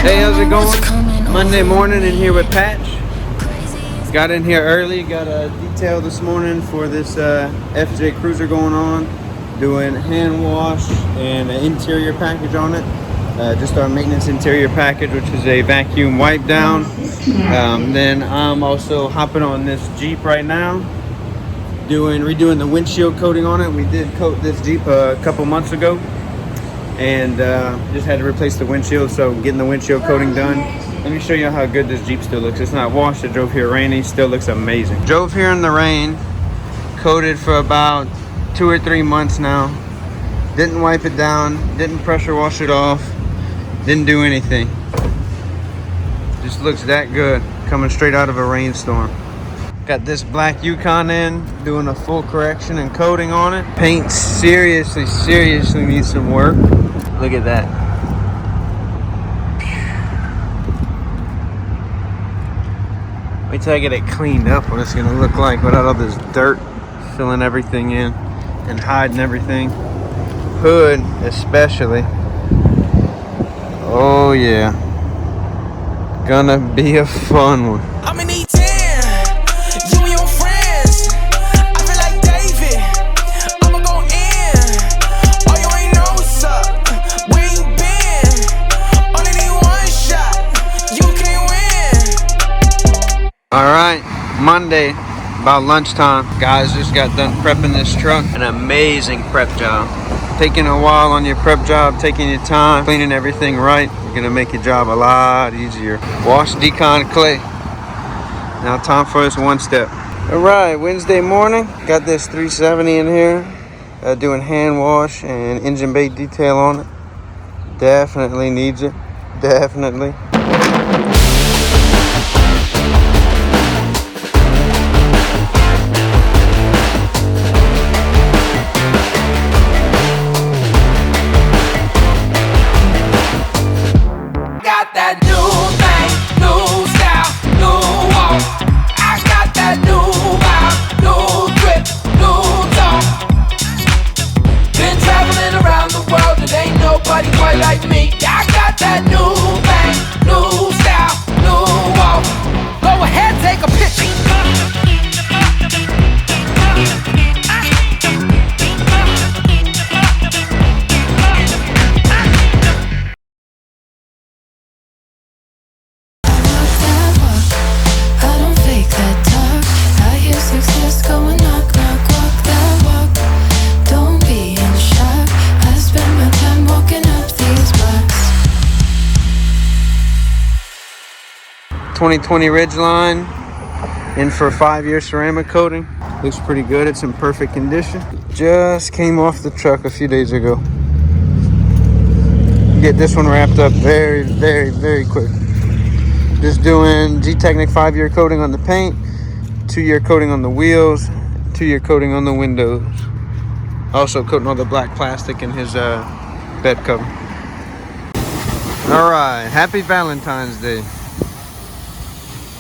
Hey, how's it going? Monday morning in here with Patch. Got in here early, got a detail this morning for this FJ Cruiser going on. Doing hand wash and an interior package on it. Just our maintenance interior package, which is a vacuum wipe down. Then I'm also hopping on this Jeep right now, redoing the windshield coating on it. We did coat this Jeep a couple months ago, and just had to replace the windshield, so getting the windshield coating done. Let me show you how good this Jeep still looks. It's not washed. I drove here rainy, still looks amazing. Drove here in the rain, coated for about 2 or 3 months now. Didn't wipe it down, didn't pressure wash it off, didn't do anything. Just looks that good coming straight out of a rainstorm. Got this black Yukon in, doing a full correction and coating on it. Paint seriously needs some work. Look at that. Wait till I get it cleaned up, what it's gonna look like without all this dirt filling everything in and hiding everything. Hood especially. Oh yeah. Gonna be a fun one. I'm in E10, you and your friends. I feel like David, I'ma go in. Oh, you ain't know what's up, where you been? Only need one shot, you can't win. Alright, Monday, about lunchtime. Guys just got done prepping this truck. An amazing prep job. Taking a while on your prep job, taking your time, cleaning everything right. You're gonna make your job a lot easier. Wash, decon, clay. Now time for this one step. Alright, Wednesday morning. Got this 370 in here. Doing hand wash and engine bay detail on it. Definitely needs it. Definitely. That new thing, new style, new walk. I got that new vibe, new grip, new talk. Been traveling around the world, and ain't nobody quite like me. I got that new thing, new style, new walk. Go ahead, take a picture. '20 Ridgeline in for 5-year ceramic coating. Looks pretty good. It's in perfect condition. Just came off the truck a few days ago. Get this one wrapped up very quick. Just doing G-Technic 5-year coating on the paint, 2-year coating on the wheels, 2-year coating on the windows. Also coating all the black plastic in his bed cover. All right, happy Valentine's Day.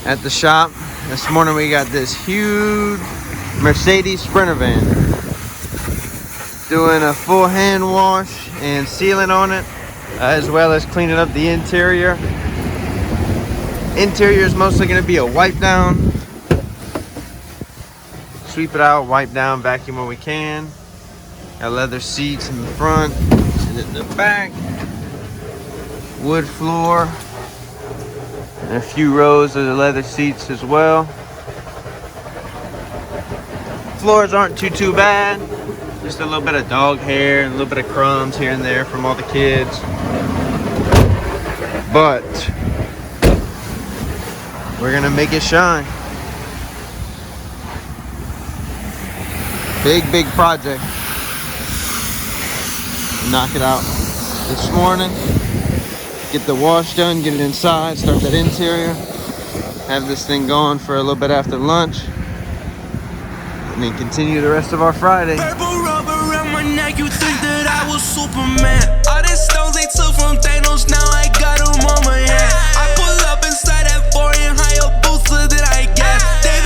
At the shop this morning, we got this huge Mercedes Sprinter van. Doing a full hand wash and sealing on it, as well as cleaning up the interior. Interior is mostly going to be a wipe down. Sweep it out, wipe down, vacuum when we can. Got leather seats in the front and in the back. Wood floor. And a few rows of the leather seats as well. Floors aren't too bad. Just a little bit of dog hair and a little bit of crumbs here and there from all the kids. But we're gonna make it shine. Big project. Knock it out this morning. Get the wash done, get it inside, start that interior. Have this thing going for a little bit after lunch. And then continue the rest of our Friday. Purple rubber around my neck, you think that I was Superman. All the stones they took from Thanos, now I got them on my hand. I pull up inside that foreign higher booster that I get. They